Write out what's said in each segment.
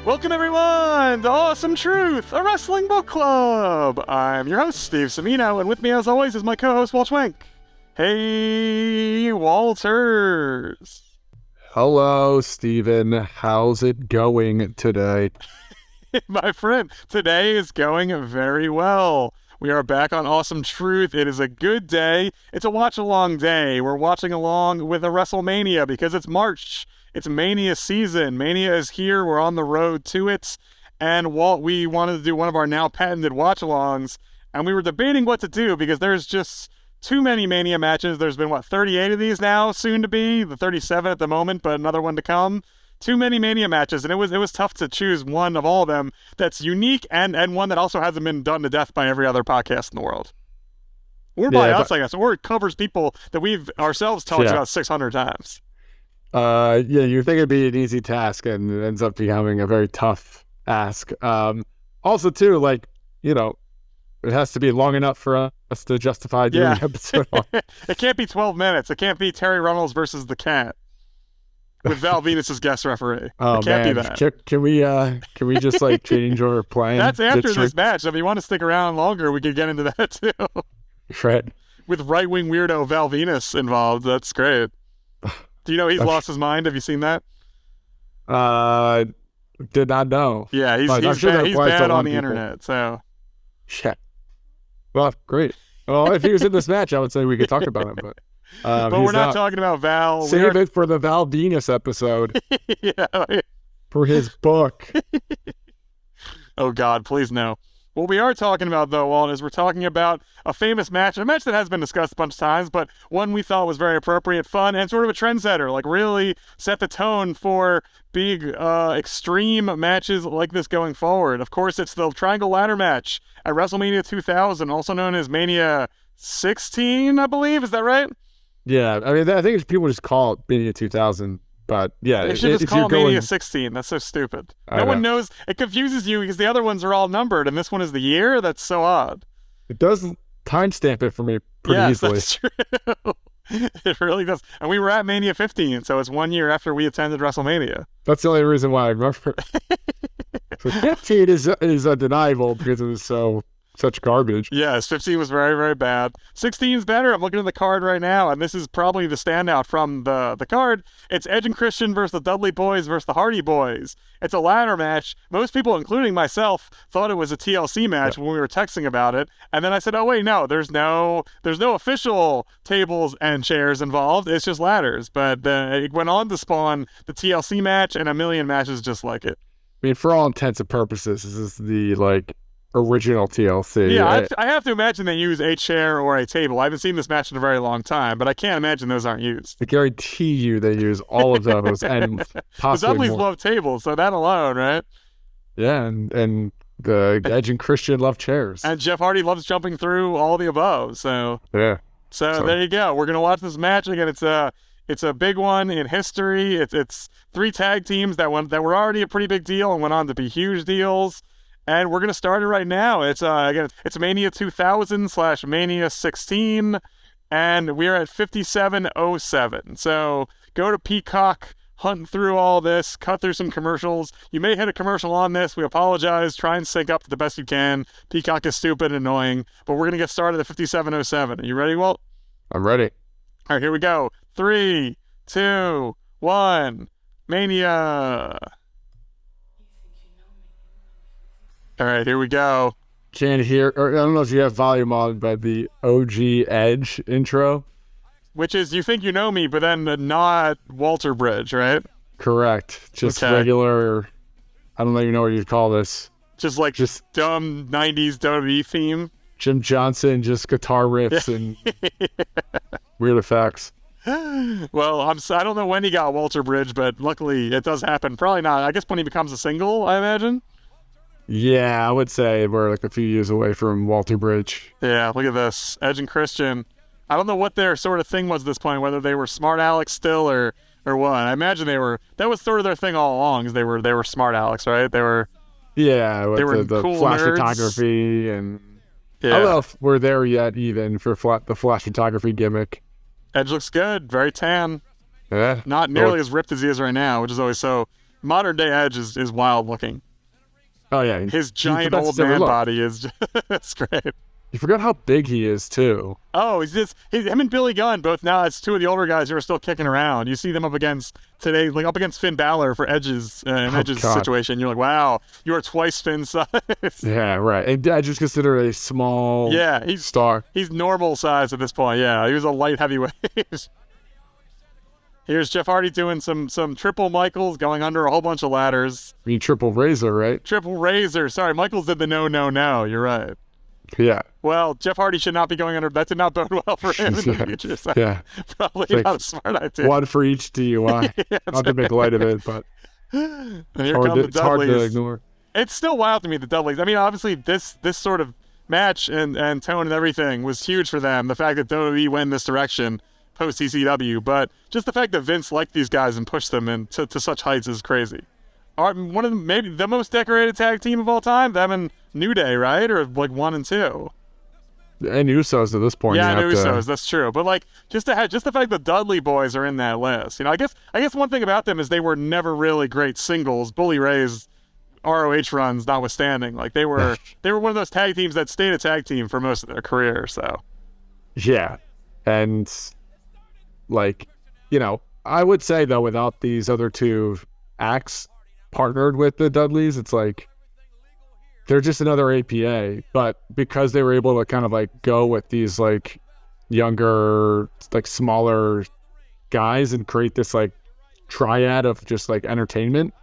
Welcome everyone to Awesome Truth, a wrestling book club. I'm your host, Steve Semino, and with me as always is my co-host, Walt Schwenk. Hey, Walters. Hello, Steven. How's it going today? My friend, today is going very well. We are back on Awesome Truth. It is a good day. It's a watch-along day. We're watching along with a WrestleMania because it's March. It's Mania season. Mania is here. We're on the road to it. And Walt, we wanted to do one of our now patented watch-alongs, and we were debating what to do because there's just too many Mania matches. There's been, 38 of these now, soon to be? The 37 at the moment, but another one to come. Too many Mania matches, and it was tough to choose one of all of them that's unique and one that also hasn't been done to death by every other podcast in the world. Or by us, I guess. Or it covers people that we've ourselves talked about 600 times. You think it'd be an easy task, and it ends up becoming a very tough ask. Also, too, it has to be long enough for us to justify doing an episode on. It can't be 12 minutes. It can't be Terry Runnels versus the Cat with Val Venus as guest referee. Oh, it can't be that. Can we just change our plan? That's after this match. So if you want to stick around longer, we could get into that too. Right. With right-wing weirdo Val Venus involved. That's great. Do you know he's lost his mind? Have you seen that? Did not know. Yeah, he's bad on the internet. So, shit. Well, great. Well, if he was in this match, I would say we could talk about him, but we're not talking about Val. Save it for the Val Venus episode. Yeah. For his book. Oh God, please no. What we are talking about, though, Walt, is we're talking about a famous match, a match that has been discussed a bunch of times, but one we thought was very appropriate, fun, and sort of a trendsetter, really set the tone for big, extreme matches like this going forward. Of course, it's the Triangle Ladder match at WrestleMania 2000, also known as Mania 16, I believe. Is that right? Yeah, I mean, I think people just call it Mania 2000. But yeah, they should just call Mania 16. That's so stupid. No one knows. It confuses you because the other ones are all numbered, and this one is the year. That's so odd. It does timestamp it for me pretty easily. That's true. It really does. And we were at Mania 15, so it's 1 year after we attended WrestleMania. That's the only reason why I remember. So 15 is undeniable because it was such garbage. Yes, 15 was very, very bad. 16 is better. I'm looking at the card right now, and this is probably the standout from the card. It's Edge and Christian versus the Dudley Boys versus the Hardy Boys. It's a ladder match. Most people, including myself, thought it was a TLC match when we were texting about it. And then I said, oh, wait, no, there's no official tables and chairs involved. It's just ladders. But it went on to spawn the TLC match and a million matches just like it. I mean, for all intents and purposes, this is the, original TLC. Yeah, I have to imagine they use a chair or a table. I haven't seen this match in a very long time, but I can't imagine those aren't used. I guarantee you they use all of those and possibly the Dudleys more. love tables, so that alone, right? Yeah, and the Edge and Christian love chairs. And Jeff Hardy loves jumping through all the above, so... Yeah. So there you go. We're going to watch this match again. It's a big one in history. It's three tag teams that were already a pretty big deal and went on to be huge deals. And we're going to start it right now. It's Mania 2000 / Mania 16, and we're at 57:07. So go to Peacock, hunt through all this, cut through some commercials. You may hit a commercial on this. We apologize. Try and sync up the best you can. Peacock is stupid and annoying, but we're going to get started at 57:07. Are you ready, Walt? I'm ready. All right, here we go. 3, 2, 1, Mania. All right, here we go. Can't hear, or I don't know if you have volume on, but the OG Edge intro. Which is, you think you know me, but then not Walter Bridge, right? Correct. Just regular, I don't even know what you'd call this. Just dumb 90s WWE theme. Jim Johnson, just guitar riffs and weird effects. Well, I don't know when he got Walter Bridge, but luckily it does happen. Probably not. I guess when he becomes a single, I imagine. Yeah, I would say we're a few years away from Walter Bridge. Yeah, look at this. Edge and Christian. I don't know what their sort of thing was at this point, whether they were smart Alex still or what. I imagine that was sort of their thing all along, is they were smart Alex, right? They were the cool flash nerds. photography and I don't know if we're there yet even for the flash photography gimmick. Edge looks good, very tan. Yeah. Not nearly as ripped as he is right now, which is always so modern day Edge is wild looking. Oh yeah, His giant old man body is it's great. You forgot how big he is too. Oh, him and Billy Gunn both now. It's two of the older guys who are still kicking around. You see them up against Finn Balor for Edge's situation. You're like, wow, you are twice Finn's size. Yeah, right. And Edge is considered a small star. He's normal size at this point. Yeah, he was a light heavyweight. Here's Jeff Hardy doing some triple Michaels, going under a whole bunch of ladders. I mean, triple razor, right? Triple razor. Sorry, Michaels did the no. You're right. Yeah. Well, Jeff Hardy should not be going under. That did not bode well for him in the future. So probably not a smart idea. One for each DUI. Not to make light of it, but and here come the Dudleys. It's hard to ignore. It's still wild to me, the Dudleys. I mean, obviously, this sort of match and tone and everything was huge for them. The fact that WWE went in this direction post ECW, but just the fact that Vince liked these guys and pushed them into to such heights is crazy. One of them, maybe the most decorated tag team of all time, them and New Day, right? Or like 1 and 2. And Usos at this point. Yeah, and Usos, that's true. But like just the fact that Dudley boys are in that list. I guess one thing about them is they were never really great singles. Bully Ray's ROH runs notwithstanding. Like they were one of those tag teams that stayed a tag team for most of their career, so. Yeah. And like, I would say though, without these other two acts partnered with the Dudleys, it's like they're just another APA, but because they were able to kind of like go with these like younger, like smaller guys and create this like triad of just like entertainment,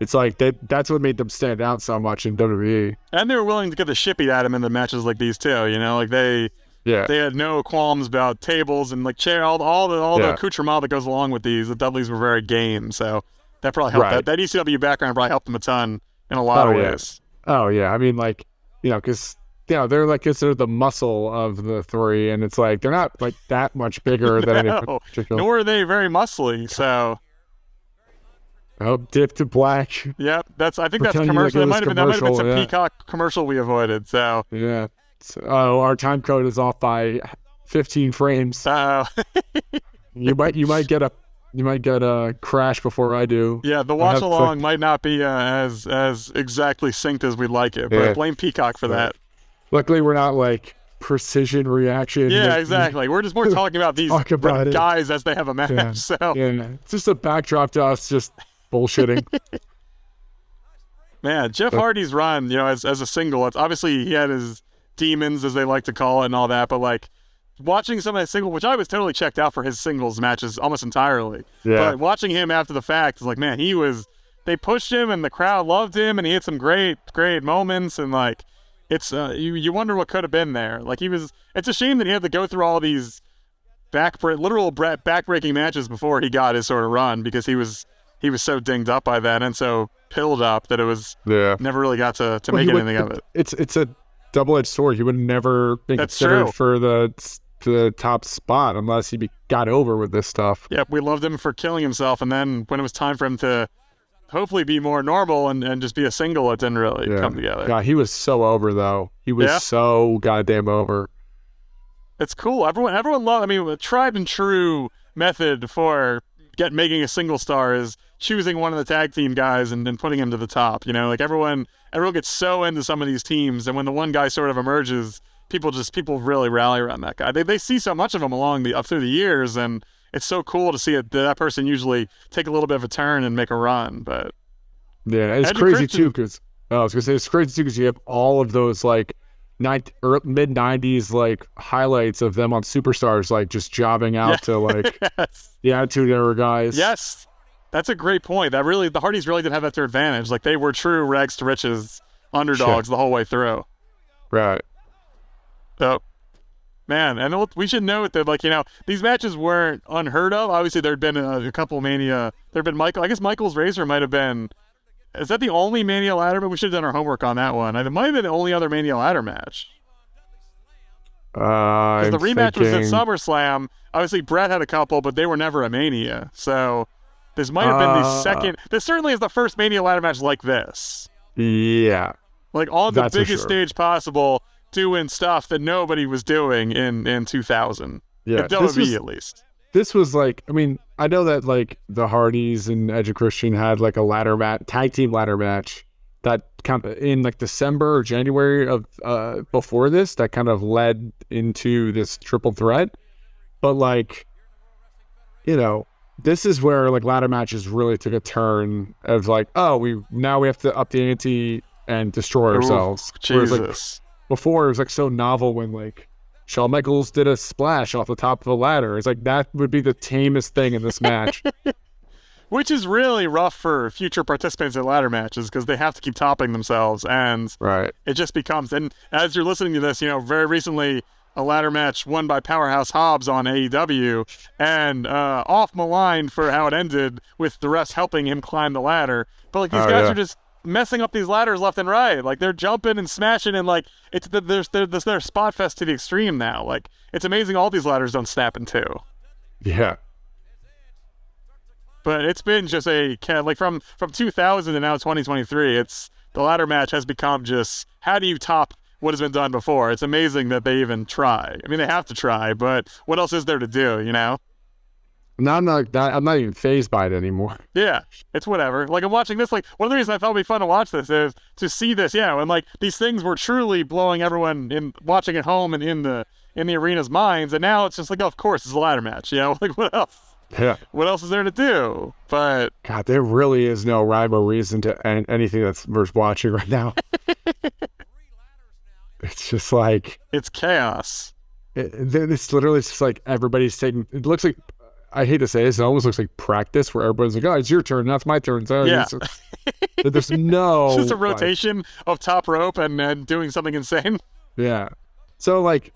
it's like that's what made them stand out so much in WWE. And they were willing to get the shit beat at them in the matches like these too, like they had no qualms about tables and like chair, all the accoutrement that goes along with these. The Dudleys were very game, so that probably helped. Right. That ECW background probably helped them a ton in a lot of ways. Oh yeah, I mean like, because they're like considered the muscle of the three, and it's like they're not like that much bigger than any particular. Nor are they very muscly, so. Oh, dip to black. Yep, I think that's commercial. That might have been some Peacock commercial we avoided. So yeah. Our time code is off by 15 frames. You might get a crash before I do. Yeah, the watch along might not be as exactly synced as we'd like it, but blame Peacock for that. Luckily, we're not like precision reaction. Yeah, exactly. We're just more talking about these guys as they have a match. Yeah. So it's just a backdrop to us just bullshitting. Man, Jeff Hardy's run, as a single, it's obviously he had his demons, as they like to call it, and all that, but like watching some of that single, which I was totally checked out for his singles matches almost entirely. Yeah. But watching him after the fact is like, man, they pushed him and the crowd loved him and he had some great moments, and like it's you wonder what could have been there. Like it's a shame that he had to go through all these literal back-breaking matches before he got his sort of run, because he was so dinged up by that and so pilled up that it was never really got to make anything of it. It's a double-edged sword. He would never be considered for the top spot unless he got over with this stuff. Yep, we loved him for killing himself, and then when it was time for him to hopefully be more normal and just be a single, it didn't really come together. Yeah, he was so over though. He was so goddamn over. It's cool. Everyone loved. I mean, a tried and true method for making a single star is choosing one of the tag team guys and then putting him to the top. Like everyone gets so into some of these teams, and when the one guy sort of emerges, people really rally around that guy. They see so much of him up through the years, and it's so cool to see that person usually take a little bit of a turn and make a run. But yeah, it's crazy too, because I was gonna say it's crazy too because you have all of those like mid-90s like highlights of them on Superstars, like just jobbing out to like the Attitude Era guys. Yes, that's a great point. The Hardys really did have that to their advantage. Like they were true rags to riches underdogs the whole way through. Right. So, man, and we should note that like these matches weren't unheard of. Obviously, there'd been a couple Mania. There'd been Michael. I guess Michael's Razor might have been. Is that the only Mania ladder? But we should have done our homework on that one. It might have been the only other Mania ladder match. Because the rematch was at SummerSlam. Obviously, Brett had a couple, but they were never a Mania. So this might have been the second. This certainly is the first Mania ladder match like this. Yeah. Like on the biggest stage possible, doing stuff that nobody was doing in 2000. Yeah. WWE at least. this was like, I mean, I know that like the Hardys and Edge and Christian had like a ladder match, tag team ladder match that kind of in like December or January of before this that kind of led into this triple threat. But like, you know, this is where like ladder matches really took a turn of like, oh, we have to up the ante and destroy ourselves. Ooh, Whereas like Jesus. before it was like so novel when like Shawn Michaels did a splash off the top of a ladder. It's like that would be the tamest thing in this match. Which is really rough for future participants in ladder matches because they have to keep topping themselves, and Right. it just becomes. And as you're listening to this, very recently a ladder match won by Powerhouse Hobbs on AEW, and off maligned for how it ended with the rest helping him climb the ladder. But like these guys are just messing up these ladders left and right. Like they're jumping and smashing, and like they're spot fest to the extreme now. Like it's amazing all these ladders don't snap in two. Yeah. But it's been just like from 2000 to now 2023. It's the ladder match has become just how do you top what has been done before? It's amazing that they even try. I mean, they have to try, but what else is there to do? Now I'm not even fazed by it anymore. Yeah, it's whatever. Like I'm watching this. Like one of the reasons I thought it'd be fun to watch this is to see this. Yeah, and like these things were truly blowing everyone in watching at home and in the arena's minds, and now it's just like, oh, of course, it's a ladder match. Like what else? Yeah. What else is there to do? But God, there really is no rhyme or reason to anything that's worth watching right now. It's just like it's chaos. It's literally just like everybody's taking. It looks like, I hate to say this, it almost looks like practice where everyone's like, oh, it's your turn, that's my turn. So yeah. There's no. It's just a rotation of top rope and doing something insane. Yeah. So like,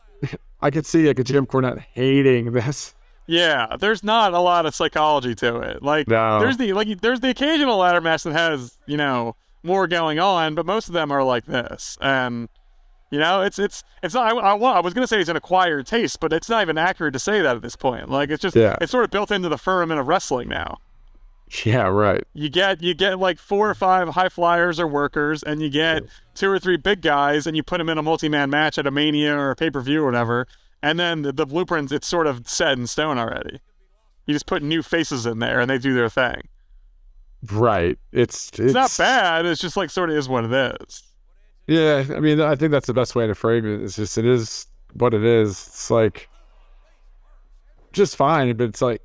I could see like a Jim Cornette hating this. Yeah, there's not a lot of psychology to it. Like, no. there's the occasional ladder match that has more going on, but most of them are like this. And it's not. I was gonna say it's an acquired taste, but it's not even accurate to say that at this point. Like, it's just it's sort of built into the firmament of wrestling now. Yeah, right. You get like 4 or 5 high flyers or workers, and you get 2 or 3 big guys, and you put them in a multi-man match at a Mania or a pay-per-view or whatever. And then the blueprints, it's sort of set in stone already. You just put new faces in there, and they do their thing. Right. It's not bad. It's just like sort of is what it is. Yeah, I mean, I think that's the best way to frame it. It's just, it is what it is. It's like, just fine, but it's like,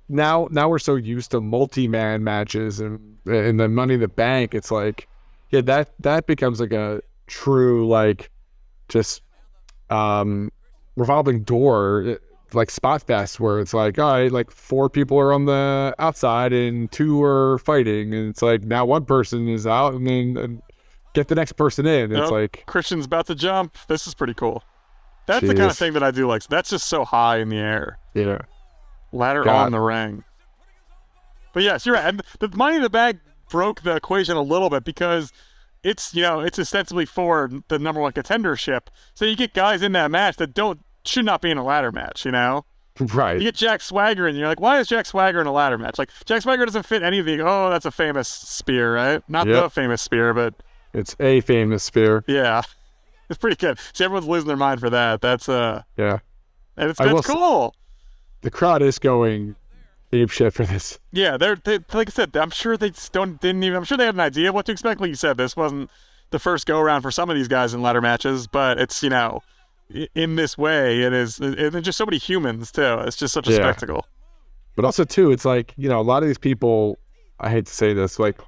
now we're so used to multi-man matches and the Money in the Bank. It's like, yeah, that becomes like a true, like, just revolving door, like spot fest, where it's like, all right, like 4 people are on the outside and 2 are fighting, and it's like now one person is out and then get the next person in. It's like Christian's about to jump. This is pretty cool. That's the kind of thing that I do like. That's just so high in the air. Yeah. Ladder on the ring. But yes, you're right. And the Money in the Bank broke the equation a little bit because it's it's ostensibly for the number 1 contendership. So you get guys in that match that should not be in a ladder match, Right. You get Jack Swagger and you're like, why is Jack Swagger in a ladder match? Like Jack Swagger doesn't fit any of the that's a famous spear, right? Not the famous spear, but it's a famous spear. Yeah. It's pretty good. See, everyone's losing their mind for that. That's yeah. And that's cool. The crowd is going ape shit for this. Yeah, they like I said, I'm sure they I'm sure they had an idea of what to expect. Like you said, this wasn't the first go around for some of these guys in ladder matches, but it's in this way it is. It's just so many humans too. It's just such a spectacle. But also too, it's like a lot of these people. I hate to say this, like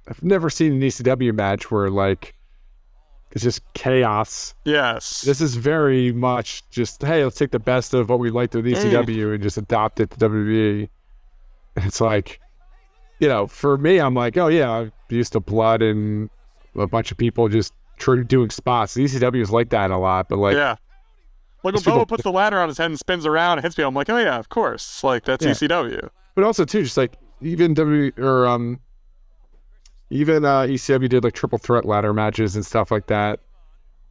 I've never seen an ECW match where like it's just chaos. Yes. This is very much just, hey, let's take the best of what we liked with ECW and just adopt it to WWE. And it's like, for me, I'm like, oh yeah, I'm used to blood and a bunch of people just doing spots. The ECW is like that a lot, but like, yeah. Like when Boa puts the ladder on his head and spins around and hits people, I'm like, oh yeah, of course. Like that's ECW. But also too, just like even ECW did like triple threat ladder matches and stuff like that,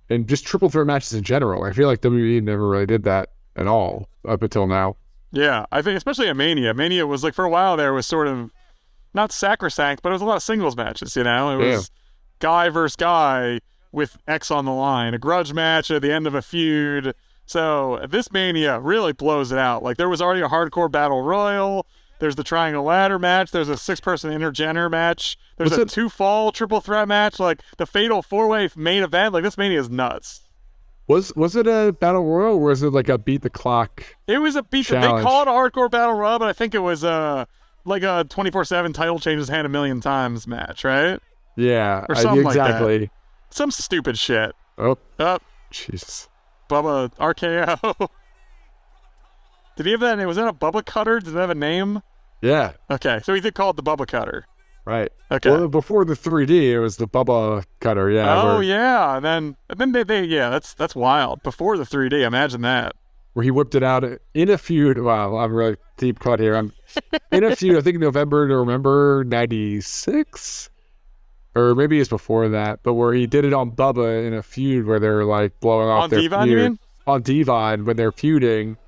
and just triple threat matches in general. I feel like WWE never really did that at all up until now. Yeah, I think especially at Mania. Mania was like for a while there was sort of not sacrosanct, but it was a lot of singles matches. It was guy versus guy with X on the line, a grudge match at the end of a feud, So this Mania really blows it out. Like, there was already a hardcore battle royal. There's the triangle ladder match. There's a 6-person intergender match. There's a 2-fall triple threat match. Like, the fatal 4-way main event. Like, this Mania is nuts. Was it a battle royal, or was it like a beat the clock? It was a beat. They call it a hardcore battle royal, but I think it was like a 24/7 title changes hand 1,000,000 times match, right? Yeah, or something exactly. Like that. Some stupid shit. Oh, Jesus. Bubba RKO. Did he have that name? Was that a Bubba Cutter? Did it have a name? Yeah. Okay, so he did call it the Bubba Cutter. Right. Okay. Well, before the 3D, it was the Bubba Cutter. Yeah. Oh yeah, and then they that's wild. Before the 3D, imagine that. Where he whipped it out in a feud. Wow, I'm really deep cut here. I'm in a feud. I think November '96, or maybe it's before that. But where he did it on Bubba in a feud where they're like blowing off on their Devon, feud. you mean? On Devon when they're feuding.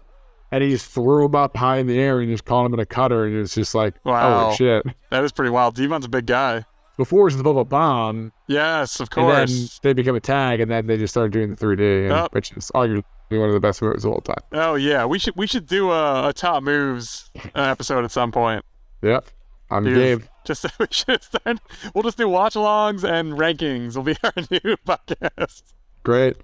And he just threw him up high in the air and just called him in a cutter. And it was just like, wow. Oh, shit. That is pretty wild. Devon's a big guy. Before it was the Bubba Bomb. Yes, of course. And then they become a tag, and then they just started doing the 3D, which is arguably one of the best moves of all time. Oh, yeah. We should do a top moves episode at some point. Yep. I'm game. We'll just do watch-alongs and rankings will be our new podcast. Great.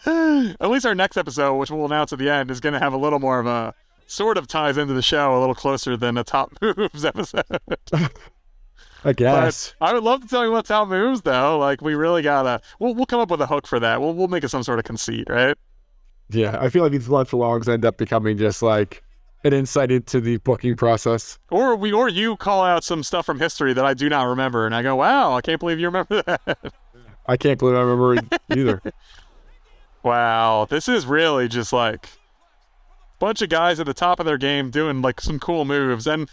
At least our next episode, which we'll announce at the end, is going to have a little more of a sort of ties into the show a little closer than a top moves episode. I guess. But I would love to tell you what top moves, though. Like, we really gotta. We'll come up with a hook for that. We'll make it some sort of conceit, right? Yeah, I feel like these watch-alongs end up becoming just like an insight into the booking process. Or you call out some stuff from history that I do not remember, and I go, "Wow, I can't believe you remember that." I can't believe I remember it either. Wow, this is really just like a bunch of guys at the top of their game doing like some cool moves. And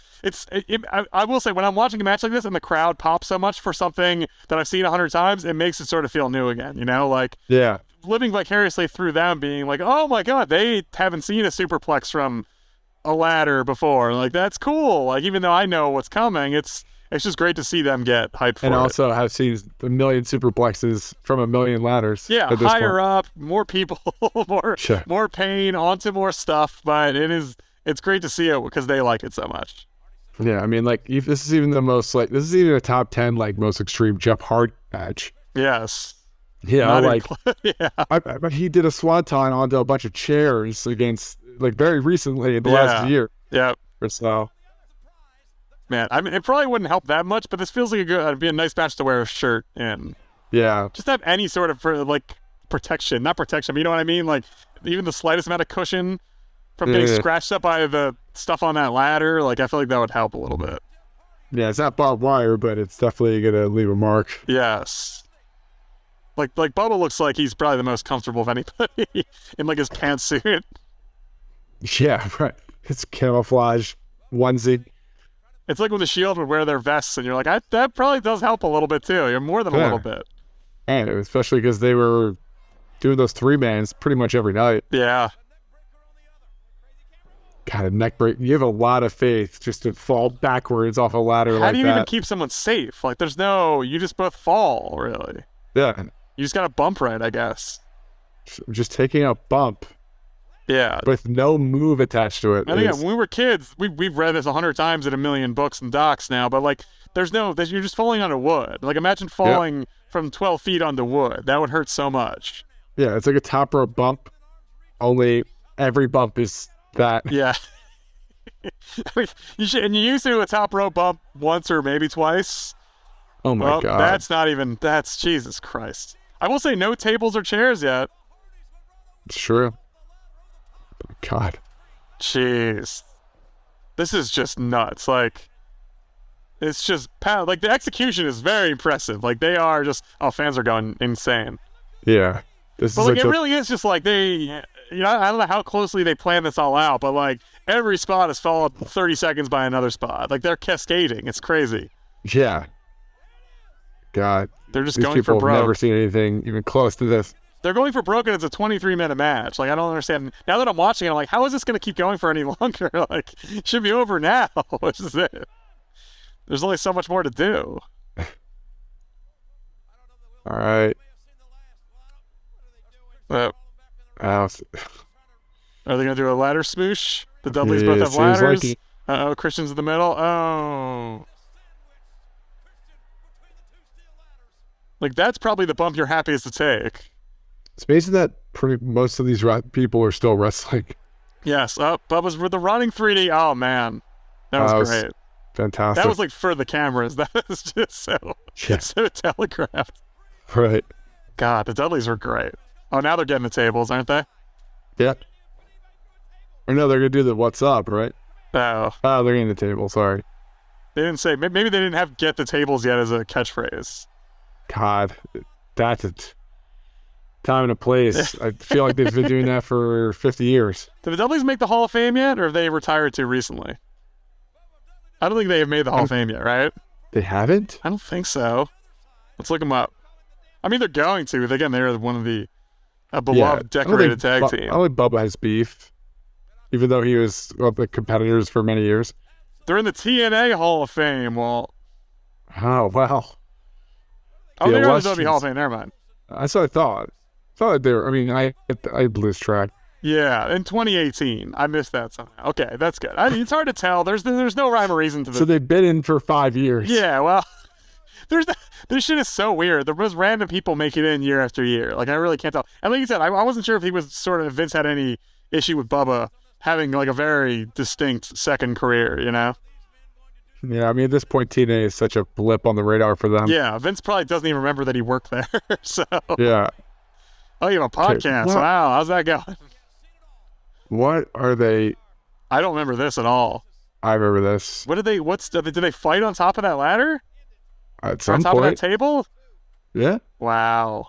I will say, when I'm watching a match like this and the crowd pops so much for something that I've seen 100 times, it makes it sort of feel new again, you know? Like, yeah, living vicariously through them being like, oh my God, they haven't seen a superplex from a ladder before. Like, that's cool. Like, even though I know what's coming, it's just great to see them get hyped for it. And also have seen a million superplexes from a million ladders. Yeah, higher up, more people, more pain, onto more stuff. But it's great to see it because they like it so much. Yeah, I mean, like, this is even a top 10 like most extreme Jeff Hardy match. Yes. Yeah, yeah. He did a swanton onto a bunch of chairs against like very recently in the last year. Yeah. Or so. Man, I mean, it probably wouldn't help that much, but this feels like it'd be a nice match to wear a shirt in. Yeah. Just have any sort of like protection, not protection, but you know what I mean? Like even the slightest amount of cushion from getting scratched up by the stuff on that ladder. Like I feel like that would help a little bit. Yeah, it's not barbed wire, but it's definitely gonna leave a mark. Yes. Like Bubba looks like he's probably the most comfortable of anybody in like his pantsuit. Yeah, right. It's camouflage onesie. It's like when the Shield would wear their vests, and you're like, that probably does help a little bit too. You're more than a little bit. And especially because they were doing those 3-mans pretty much every night. Yeah. God, a neck break. You have a lot of faith just to fall backwards off a ladder like that. How do you even keep someone safe? Like, you just both fall, really. Yeah. You just got to bump right, I guess. Just taking a bump. Yeah. With no move attached to it. I think when we were kids, we've read this 100 times in a million books and docs now, but like, you're just falling onto wood. Like, imagine falling from 12 feet onto wood. That would hurt so much. Yeah, it's like a top rope bump, only every bump is that. Yeah. You used to do a top rope bump once or maybe twice. Oh my God. That's Jesus Christ. I will say no tables or chairs yet. It's true. God. Jeez. This is just nuts. Like, it's just, like, the execution is very impressive. Like, they are just, fans are going insane. Yeah. But, like, it really is just, like, I don't know how closely they plan this all out, but, like, every spot is followed 30 seconds by another spot. Like, they're cascading. It's crazy. Yeah. God. They're just These going for broke. People have never seen anything even close to this. They're going for broke, and it's a 23-minute match. Like, I don't understand. Now that I'm watching it, I'm like, how is this going to keep going for any longer? Like, it should be over now. This is it. There's only so much more to do. All right. Are they gonna do a ladder smoosh? The Dudleys Yeah, both have seems ladders. like it. Oh, Christian's in the middle. Oh. Like, that's probably the bump you're happiest to take. It's amazing that most of these people are still wrestling. Yes. Oh, Bubba's with the running 3D. Oh, man. That was great. Fantastic. That was like for the cameras. That was just so telegraphed. Right. God, the Dudleys were great. Oh, now they're getting the tables, aren't they? Yeah. Or no, they're going to do the what's up, right? Oh. Oh, they're getting the table. Sorry. They didn't say, maybe they didn't have get the tables yet as a catchphrase. God, that's a time and a place. I feel like they've been doing that for 50 years. Did the Dudleys make the Hall of Fame yet, or have they retired too recently? I don't think they have made the Hall of Fame yet, right? They haven't? I don't think so. Let's look them up. I mean, they're going to. Again, they're one of the beloved, decorated tag team. I don't think Bubba has beef, even though he was one of the competitors for many years. They're in the TNA Hall of Fame, Walt. Oh, wow. Oh, they're in the WWE Hall of Fame. Never mind. That's what I thought. I thought they were, I mean, I lose track. Yeah, in 2018. I missed that somehow. Okay, that's good. It's hard to tell. There's no rhyme or reason to this. So they've been in for 5 years. Yeah, well, this shit is so weird. There was random people make it in year after year. Like, I really can't tell. And like you said, I wasn't sure if he was sort of, if Vince had any issue with Bubba having like a very distinct second career, you know? Yeah, I mean, at this point, TNA is such a blip on the radar for them. Yeah, Vince probably doesn't even remember that he worked there. So. Yeah. Oh, you have a podcast. Okay, wow, how's that going? What are they? I don't remember this at all. I remember this. What did they fight on top of that ladder? At some on top point. of that table? Yeah. Wow.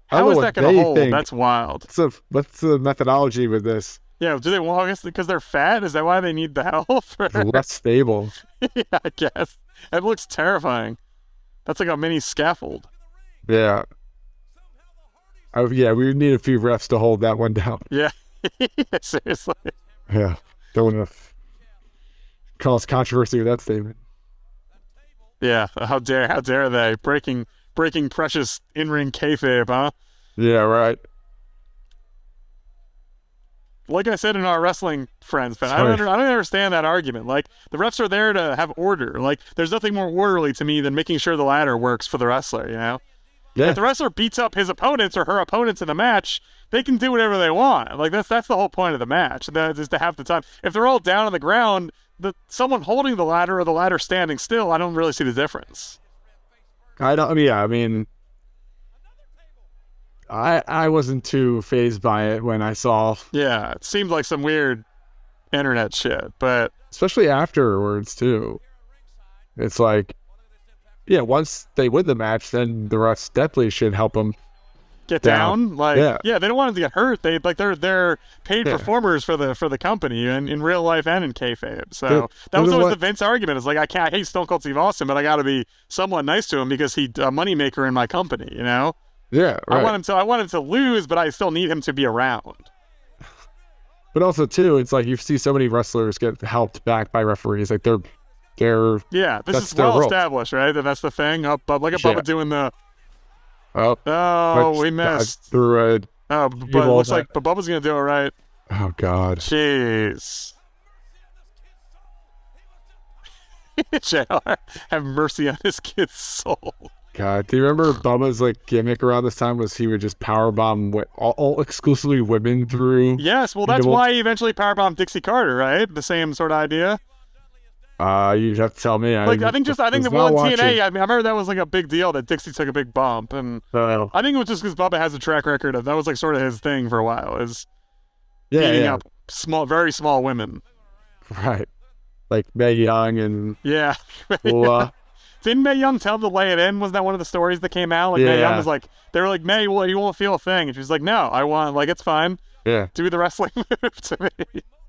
I don't How know is what that going to they hold? think. That's wild. What's the methodology with this? Yeah, do they walk us because they're fat? Is that why they need the help? Less stable. Yeah, I guess. It looks terrifying. That's like a mini scaffold. Yeah. Yeah, we need a few refs to hold that one down. Yeah. Seriously. Yeah. Don't want to cause controversy with that statement. Yeah. How dare they? Breaking precious in-ring kayfabe, huh? Yeah, right. Like I said in our wrestling friends, I don't understand that argument. Like, the refs are there to have order. Like, there's nothing more orderly to me than making sure the ladder works for the wrestler, you know? Yeah. If the wrestler beats up his opponents or her opponents in the match, they can do whatever they want. Like, that's the whole point of the match, is to have the time. If they're all down on the ground, someone holding the ladder or the ladder standing still, I don't really see the difference. I mean, I wasn't too fazed by it when I saw. Yeah, it seemed like some weird internet shit, but especially afterwards too. It's like, yeah, once they win the match, then the refs definitely should help them get down. Like, yeah, they don't want them to get hurt. They're paid performers for the company and in real life and in kayfabe. So that was always the Vince argument. It's like, I hate Stone Cold Steve Austin, but I got to be somewhat nice to him because he's a moneymaker in my company. You know? Yeah, right. I want him to lose, but I still need him to be around. But also too, it's like you see so many wrestlers get helped back by referees. Like they're yeah. This is well established, right? That's the thing. Bubba doing the. Oh, we missed. Through but it looks like Bubba's gonna do it right. Oh God. Jeez. JR, have mercy on his kid's soul. God, do you remember Bubba's like gimmick around this time was he would just powerbomb all exclusively women through? Yes, well that's why he eventually powerbombed Dixie Carter, right? The same sort of idea. You'd have to tell me. I think the one TNA. I remember that was like a big deal that Dixie took a big bump, and I think it was just because Bubba has a track record of that was like sort of his thing for a while is beating up very small women. Right, like Mae Young and Didn't Mae Young tell him to lay it in? Wasn't that one of the stories that came out? Like Mae Young was like, they were like, Mae, well, you won't feel a thing. And she's like, no, I want, like, it's fine. Yeah. Do the wrestling move to me.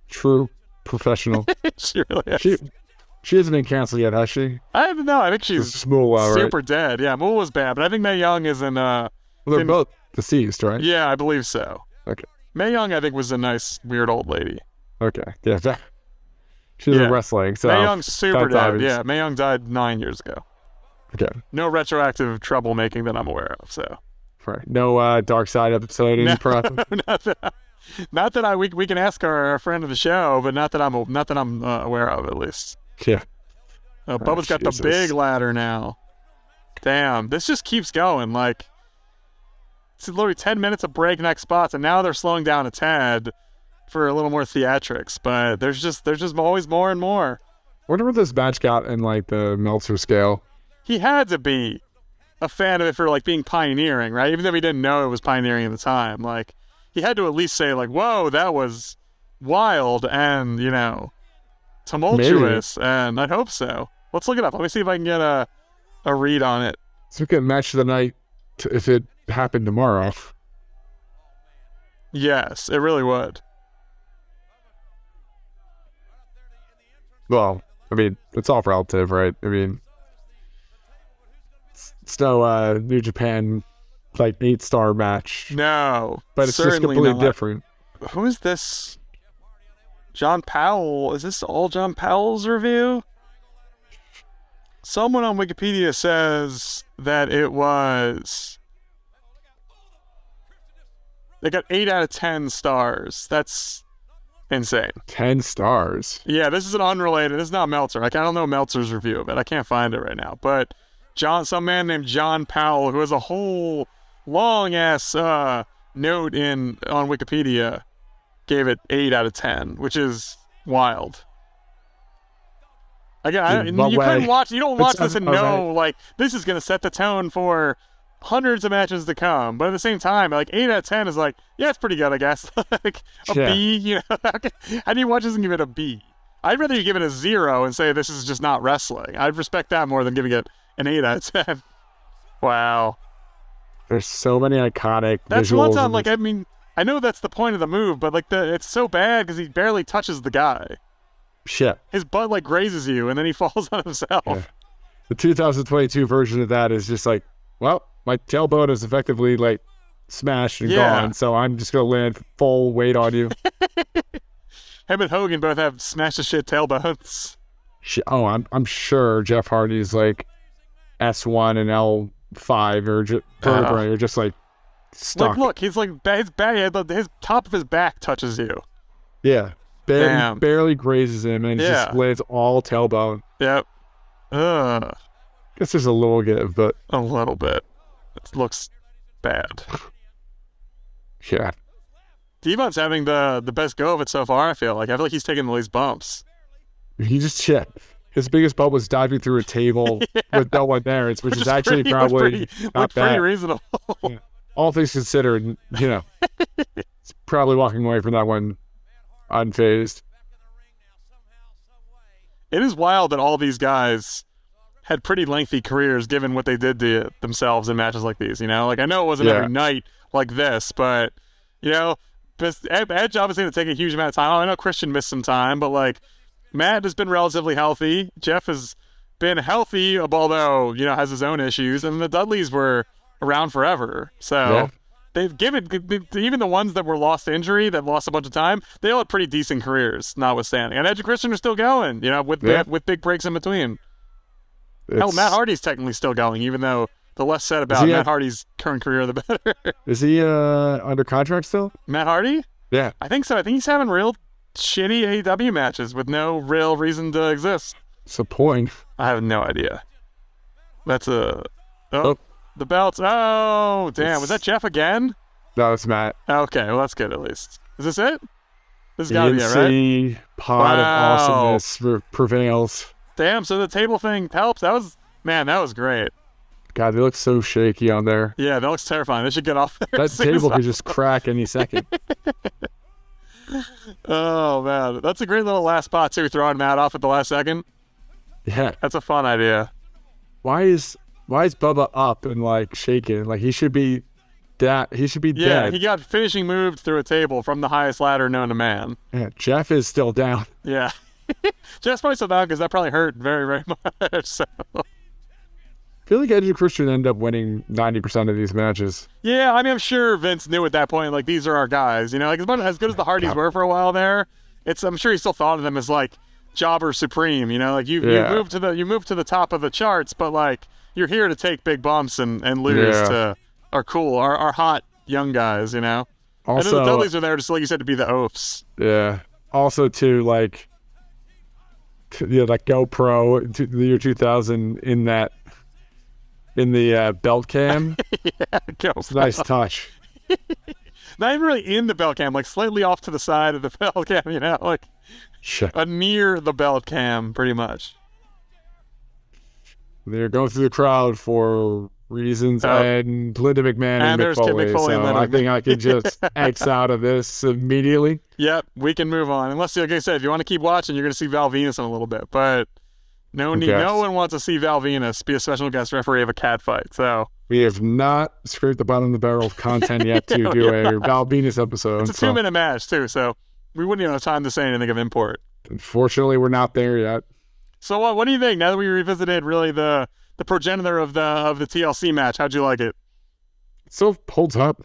True professional. She really is. She hasn't been canceled yet, has she? I don't know. I think she's super dead. Yeah, Mool was bad, but I think Mae Young is in. Well, they're both deceased, right? Yeah, I believe so. Okay. Mae Young, I think, was a nice, weird old lady. Okay. Yeah. She's in wrestling, so. Mae Young's super dead. Obvious. Yeah, Mae Young died 9 years ago. Okay. No retroactive troublemaking that I'm aware of, so. Right. No Dark Side episode in process? Not that we can ask our friend of the show, but not that I'm aware of, at least. Yeah. Bubba's got the Jesus. big ladder now. Damn, this just keeps going. Like, it's literally 10 minutes of breakneck spots, and now they're slowing down a tad for a little more theatrics. But there's just always more and more. Wonder what this match got in like the Meltzer scale. He had to be a fan of it for like being pioneering, right? Even though he didn't know it was pioneering at the time. Like, he had to at least say like, "Whoa, that was wild and tumultuous." Maybe. And I hope so. Let's look it up. Let me see if I can get a read on it. Let's look at match of the night if it happened tomorrow. Yes, it really would. Well, I mean, it's all relative, right? I mean, it's no New Japan like 8-star match. No, but it's just completely different. Who is this? John Powell. Is this all John Powell's review? Someone on Wikipedia says that it was. They got 8 out of 10 stars. That's insane. 10 stars. Yeah, this is an unrelated. This is not Meltzer. I don't know Meltzer's review of it. I can't find it right now. But some man named John Powell, who has a whole long ass note on Wikipedia, gave it 8 out of 10, which is wild. Again, you couldn't watch. You don't watch this and know like this is gonna set the tone for hundreds of matches to come. But at the same time, like 8 out of 10 is like, yeah, it's pretty good, I guess. Like a B, how do you watch this and give it a B? I'd rather you give it a 0 and say this is just not wrestling. I'd respect that more than giving it an 8 out of 10. Wow. There's so many iconic That's visuals. one time, like, I mean, I know that's the point of the move, but like it's so bad because he barely touches the guy. Shit. His butt like grazes you and then he falls on himself. Yeah. The 2022 version of that is just like, well, my tailbone is effectively like smashed and gone, so I'm just gonna land full weight on you. Him and Hogan both have smash the shit tailbones. Oh, I'm sure Jeff Hardy's like S1 and L5 or vertebrae are just like stuck. Like, look, he's like his top of his back touches you. Yeah. Barely grazes him, and he just lands all tailbone. Yep. Guess there's a little give, but a little bit. It looks bad. Yeah. Devon's having the best go of it so far. I feel like he's taking the least bumps. He just his biggest bump was diving through a table with no one there, which is actually probably not bad. Pretty reasonable. Yeah. All things considered, it's probably walking away from that one unfazed. It is wild that all these guys had pretty lengthy careers given what they did to themselves in matches like these, Like, I know it wasn't every night like this, but, Edge obviously going to take a huge amount of time. I know Christian missed some time, but, like, Matt has been relatively healthy. Jeff has been healthy, although, has his own issues. And the Dudleys were around forever. So they've given, even the ones that were lost to injury, that lost a bunch of time, they all had pretty decent careers, notwithstanding. And Edge and Christian are still going, with big breaks in between. Hell, Matt Hardy's technically still going, even though the less said about Matt Hardy's current career, the better. Is he under contract still? Matt Hardy? Yeah. I think so. I think he's having real shitty AEW matches with no real reason to exist. What's the point? I have no idea. That's the belts. Oh, damn. Was that Jeff again? No, it's Matt. Okay, well, that's good at least. Is this it? This has got to be it, right? The pod of awesomeness prevails. Damn, so the table thing helps. That was great. God, they look so shaky on there. Yeah, that looks terrifying. They should get off there. That table could just crack any second. Oh, man. That's a great little last spot, too, throwing Matt off at the last second. Yeah. That's a fun idea. Why is Bubba up and, like, shaking? Like, he should be dead. Yeah, he got finishing moved through a table from the highest ladder known to man. Yeah, Jeff is still down. Yeah. Jeff's probably still down because that probably hurt very, very much. So. I feel like Edge and Christian end up winning 90% of these matches. Yeah, I mean, I'm sure Vince knew at that point, like, these are our guys. Like, as good as the Hardys were for a while there, I'm sure he still thought of them as, like, jobber supreme. Like, you move to the top of the charts, but, like, you're here to take big bumps and lose to our hot young guys. I know the Also, Dudleys are there, just like you said, to be the oafs. yeah. Also, too, like, like GoPro the year 2000 in the belt cam. Yeah, go. It's a nice touch. Not even really in the belt cam, like slightly off to the side of the belt cam, like Shit. near the belt cam, pretty much. They're going through the crowd for reasons, and Linda McMahon and there's Mick Kid Foley, McFoley and so Linda I think I can just X out of this immediately. Yep, we can move on. Unless, like I said, if you want to keep watching, you're going to see Val Venus in a little bit. But no one wants to see Val Venus be a special guest referee of a cat fight. So we have not scraped the bottom of the barrel of content yet to do a Val Venus episode. It's a 2-minute match, too, so we wouldn't even have time to say anything of import. Unfortunately, we're not there yet. So what do you think, now that we revisited really the progenitor of the TLC match? How'd you like it? Still holds up.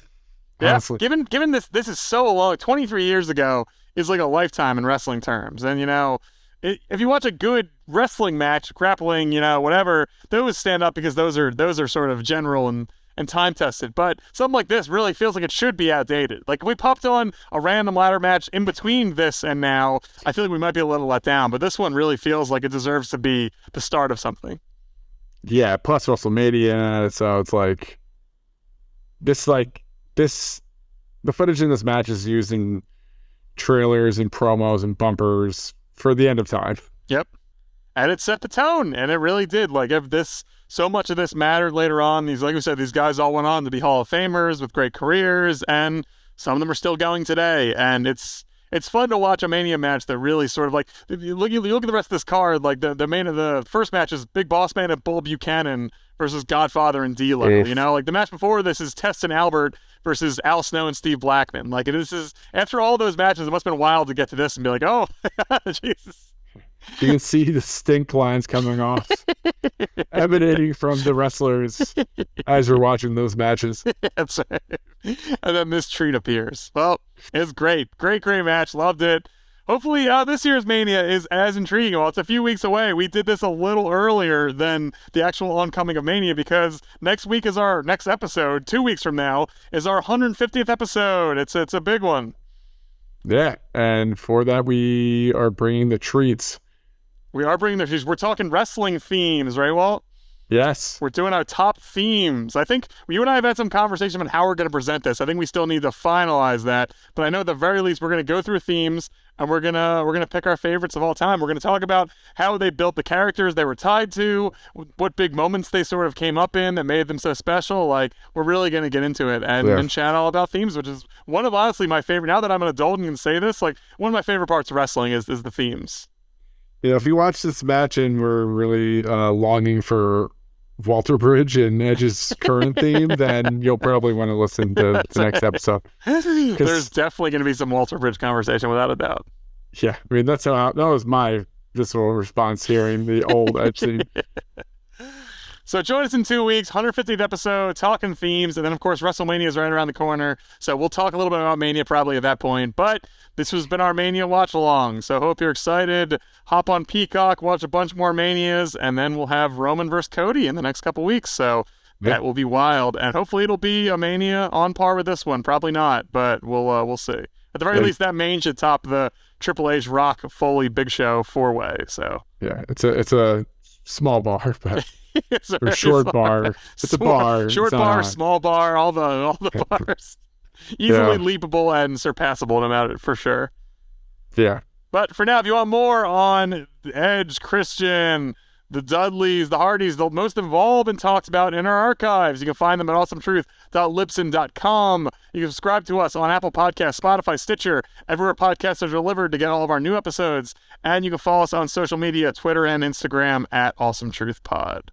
Yeah, honestly. given this is so long, 23 years ago is like a lifetime in wrestling terms. And, if you watch a good wrestling match, grappling, whatever, those stand up because those are sort of general and time tested. But something like this really feels like it should be outdated. Like, if we popped on a random ladder match in between this and now, I feel like we might be a little let down. But this one really feels like it deserves to be the start of something. Yeah, plus WrestleMania, so it's like the footage in this match is using trailers and promos and bumpers for the end of time. Yep. And it set the tone, and it really did. Like, if so much of this mattered later on, like we said, these guys all went on to be Hall of Famers with great careers, and some of them are still going today. And it's fun to watch a Mania match that really sort of, like, you look at the rest of this card, like the first match is Big Boss Man and Bull Buchanan versus Godfather and D'Lo. Like, the match before this is Test and Albert versus Al Snow and Steve Blackman. Like, this is, after all those matches, it must have been wild to get to this and be like, oh, Jesus. You can see the stink lines coming off, emanating from the wrestlers as you're watching those matches. That's right. And then this treat appears. Well, it's great. Great match. Loved it. Hopefully this year's Mania is as intriguing. Well, it's a few weeks away. We did this a little earlier than the actual oncoming of Mania because next week is our next episode. 2 weeks from now is our 150th episode. It's a big one. Yeah, and for that we are bringing the treats. We are bringing the treats. We're talking wrestling themes, right, Walt? Yes. We're doing our top themes. I think you and I have had some conversation on how we're going to present this. I think we still need to finalize that. But I know at the very least we're going to go through themes and we're gonna pick our favorites of all time. We're going to talk about how they built the characters they were tied to, what big moments they sort of came up in that made them so special. Like, we're really going to get into it and chat all about themes, which is one of honestly my favorite. Now that I'm an adult and can say this, like, one of my favorite parts of wrestling is the themes. If you watch this match and we're really longing for Walter Bridge and Edge's current theme, then you'll probably want to listen to the next episode. There's definitely going to be some Walter Bridge conversation, without a doubt. Yeah, I mean, that was my visceral response hearing the old Edge theme. So join us in 2 weeks, 150th episode, talking themes, and then, of course, WrestleMania is right around the corner. So we'll talk a little bit about Mania probably at that point. But this has been our Mania watch-along, so hope you're excited. Hop on Peacock, watch a bunch more Manias, and then we'll have Roman versus Cody in the next couple weeks. So that will be wild, and hopefully it'll be a Mania on par with this one. Probably not, but we'll see. At the very least, that main should top the Triple H, Rock, Foley, Big Show 4-way. So yeah, it's a small bar, but... or short bar. It's a bar. Short bar, small bar, all the bars. Easily leapable and surpassable no matter, for sure. Yeah. But for now, if you want more on Edge, Christian, the Dudleys, the Hardys, most of them have all been talked about in our archives. You can find them at awesometruth.libsyn.com. You can subscribe to us on Apple Podcasts, Spotify, Stitcher, everywhere podcasts are delivered to get all of our new episodes. And you can follow us on social media, Twitter and Instagram at awesometruthpod.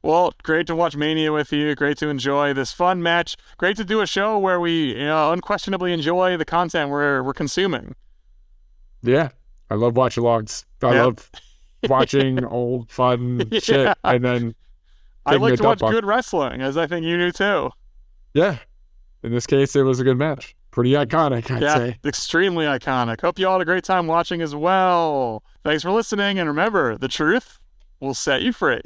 Well, great to watch Mania with you. Great to enjoy this fun match. Great to do a show where we unquestionably enjoy the content we're consuming. Yeah, I love watch-alongs. I love watching old fun shit, and then I like to watch good wrestling, as I think you do too. Yeah, in this case, it was a good match. Pretty iconic, I'd say. Extremely iconic. Hope you all had a great time watching as well. Thanks for listening, and remember, the truth will set you free.